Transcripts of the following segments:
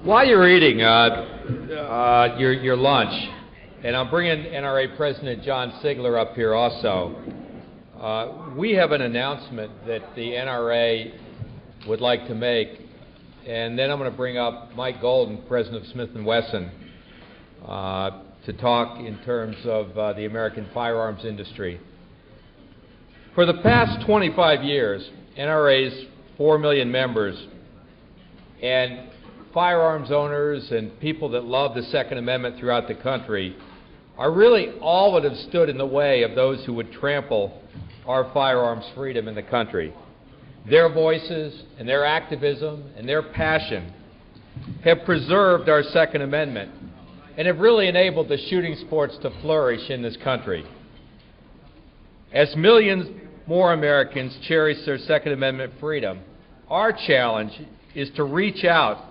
While you're eating your lunch, and I'm bringing NRA President John Sigler up here also, we have an announcement that the NRA would like to make, and then I'm going to bring up Mike Golden, President of Smith & Wesson, to talk in terms of the American firearms industry. For the past 25 years, NRA's 4 million members and firearms owners and people that love the Second Amendment throughout the country are really all that have stood in the way of those who would trample our firearms freedom in the country. Their voices and their activism and their passion have preserved our Second Amendment and have really enabled the shooting sports to flourish in this country. As millions more Americans cherish their Second Amendment freedom, our challenge is to reach out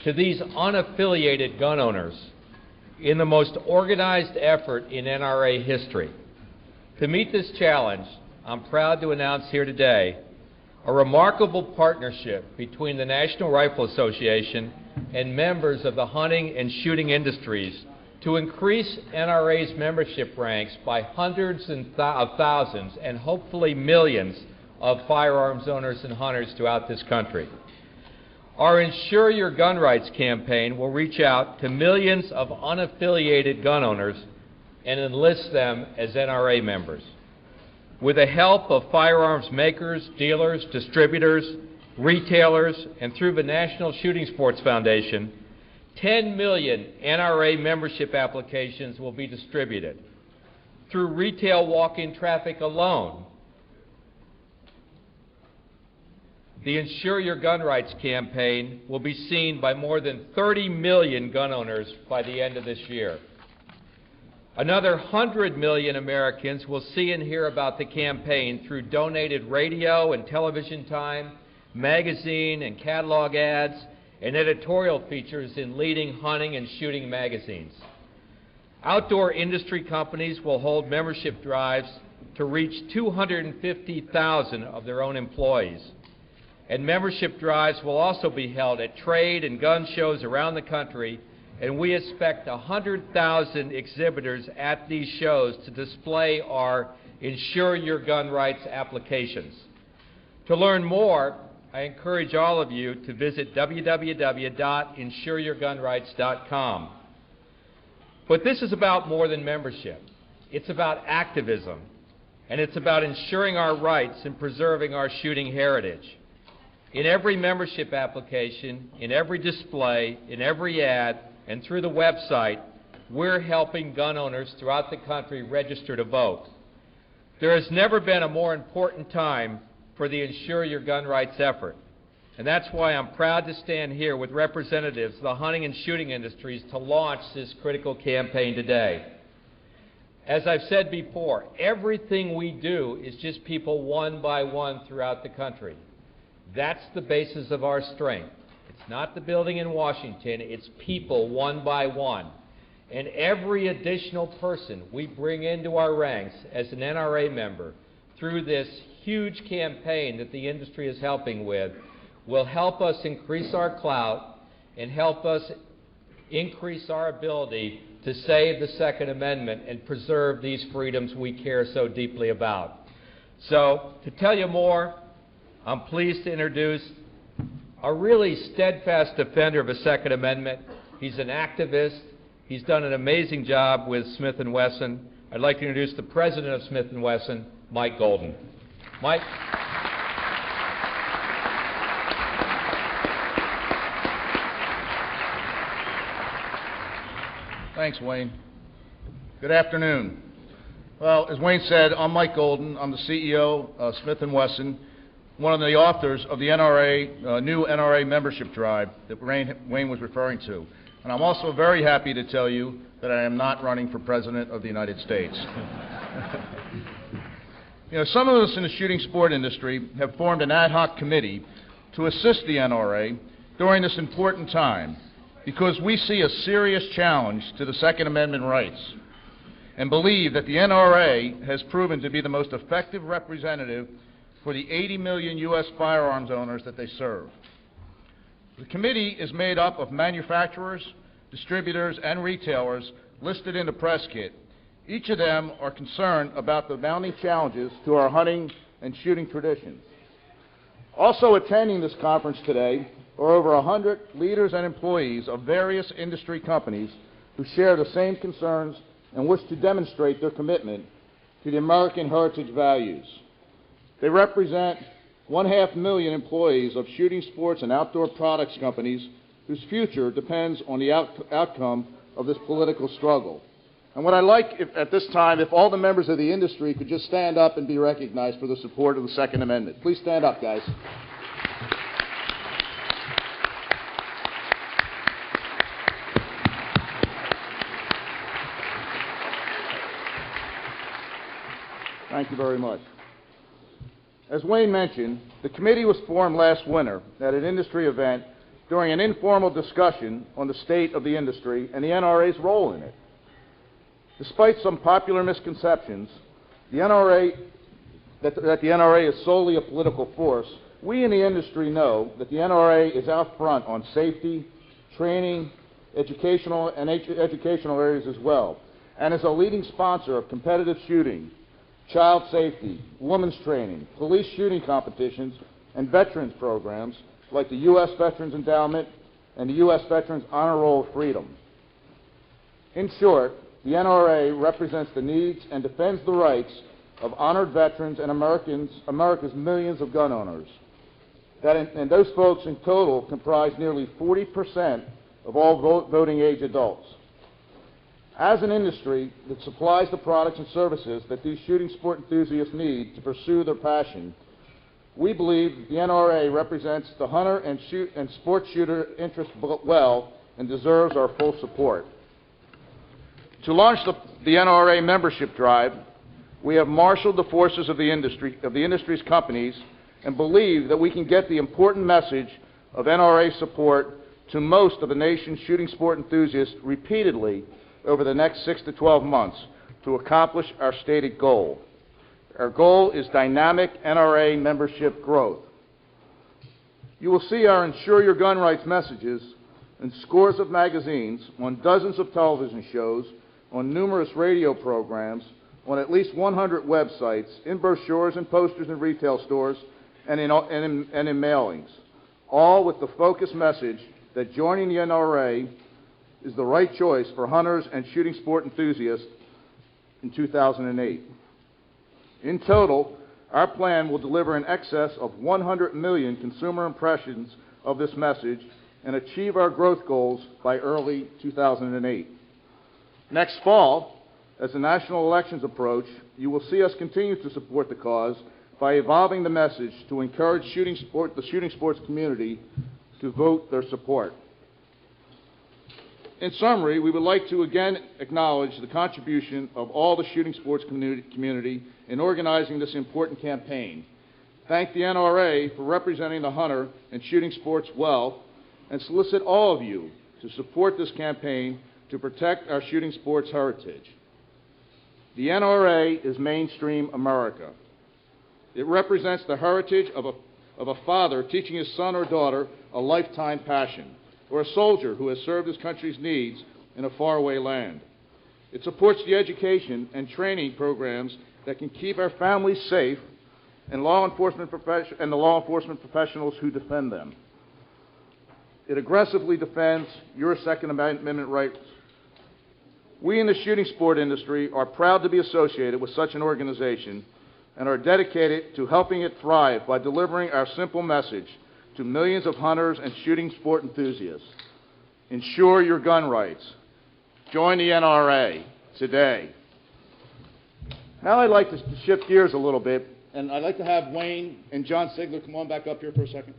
to these unaffiliated gun owners in the most organized effort in NRA history. To meet this challenge, I'm proud to announce here today a remarkable partnership between the National Rifle Association and members of the hunting and shooting industries to increase NRA's membership ranks by hundreds of thousands and hopefully millions of firearms owners and hunters throughout this country. Our Insure Your Gun Rights campaign will reach out to millions of unaffiliated gun owners and enlist them as NRA members. With the help of firearms makers, dealers, distributors, retailers, and through the National Shooting Sports Foundation, 10 million NRA membership applications will be distributed. Through retail walk-in traffic alone, the Insure Your Gun Rights campaign will be seen by more than 30 million gun owners by the end of this year. Another 100 million Americans will see and hear about the campaign through donated radio and television time, magazine and catalog ads, and editorial features in leading hunting and shooting magazines. Outdoor industry companies will hold membership drives to reach 250,000 of their own employees. And membership drives will also be held at trade and gun shows around the country, and we expect 100,000 exhibitors at these shows to display our Insure Your Gun Rights applications. To learn more, I encourage all of you to visit www.insureyourgunrights.com. But this is about more than membership. It's about activism, and it's about ensuring our rights and preserving our shooting heritage. In every membership application, in every display, in every ad, and through the website, we're helping gun owners throughout the country register to vote. There has never been a more important time for the Insure Your Gun Rights effort, and that's why I'm proud to stand here with representatives of the hunting and shooting industries to launch this critical campaign today. As I've said before, everything we do is just people one by one throughout the country. That's the basis of our strength. It's not the building in Washington, it's people one by one. And every additional person we bring into our ranks as an NRA member through this huge campaign that the industry is helping with will help us increase our clout and help us increase our ability to save the Second Amendment and preserve these freedoms we care so deeply about. So, to tell you more, I'm pleased to introduce a really steadfast defender of the Second Amendment. He's an activist. He's done an amazing job with Smith & Wesson. I'd like to introduce the president of Smith & Wesson, Mike Golden. Mike. Thanks, Wayne. Good afternoon. Well, as Wayne said, I'm Mike Golden. I'm the CEO of Smith & Wesson, one of the authors of the NRA, new NRA membership drive that Wayne was referring to. And I'm also very happy to tell you that I am not running for President of the United States. You know, some of us in the shooting sport industry have formed an ad hoc committee to assist the NRA during this important time because we see a serious challenge to the Second Amendment rights and believe that the NRA has proven to be the most effective representative for the 80 million U.S. firearms owners that they serve. The committee is made up of manufacturers, distributors, and retailers listed in the press kit. Each of them are concerned about the mounting challenges to our hunting and shooting traditions. Also attending this conference today are over 100 leaders and employees of various industry companies who share the same concerns and wish to demonstrate their commitment to the American heritage values. They represent 500,000 employees of shooting sports and outdoor products companies whose future depends on the outcome of this political struggle. And what I'd like at this time, if all the members of the industry could just stand up and be recognized for the support of the Second Amendment. Please stand up, guys. Thank you very much. As Wayne mentioned, the committee was formed last winter at an industry event during an informal discussion on the state of the industry and the NRA's role in it. Despite some popular misconceptions, that the NRA is solely a political force, we in the industry know that the NRA is out front on safety, training, educational areas as well, and is a leading sponsor of competitive shooting, child safety, women's training, police shooting competitions, and veterans programs like the U.S. Veterans Endowment and the U.S. Veterans Honor Roll of Freedom. In short, the NRA represents the needs and defends the rights of honored veterans and America's millions of gun owners. And those folks in total comprise nearly 40% of all voting age adults. As an industry that supplies the products and services that these shooting sport enthusiasts need to pursue their passion, we believe the NRA represents the hunter and sport shooter interest well and deserves our full support. To launch the NRA membership drive, we have marshaled the forces of the industry's companies and believe that we can get the important message of NRA support to most of the nation's shooting sport enthusiasts repeatedly over the next 6 to 12 months to accomplish our stated goal. Our goal is dynamic NRA membership growth. You will see our Insure Your Gun Rights messages in scores of magazines, on dozens of television shows, on numerous radio programs, on at least 100 websites, in brochures and posters in retail stores, and in mailings, all with the focused message that joining the NRA is the right choice for hunters and shooting sport enthusiasts in 2008. In total, our plan will deliver in excess of 100 million consumer impressions of this message and achieve our growth goals by early 2008. Next fall, as the national elections approach, you will see us continue to support the cause by evolving the message to encourage the shooting sports community to vote their support. In summary, we would like to again acknowledge the contribution of all the shooting sports community in organizing this important campaign. Thank the NRA for representing the hunter and shooting sports well, and solicit all of you to support this campaign to protect our shooting sports heritage. The NRA is mainstream America. It represents the heritage of a father teaching his son or daughter a lifetime passion, or a soldier who has served his country's needs in a faraway land. It supports the education and training programs that can keep our families safe and the law enforcement professionals who defend them. It aggressively defends your Second Amendment rights. We in the shooting sport industry are proud to be associated with such an organization and are dedicated to helping it thrive by delivering our simple message to millions of hunters and shooting sport enthusiasts. Insure your gun rights. Join the NRA today. Now I'd like to shift gears a little bit, and I'd like to have Wayne and John Sigler come on back up here for a second.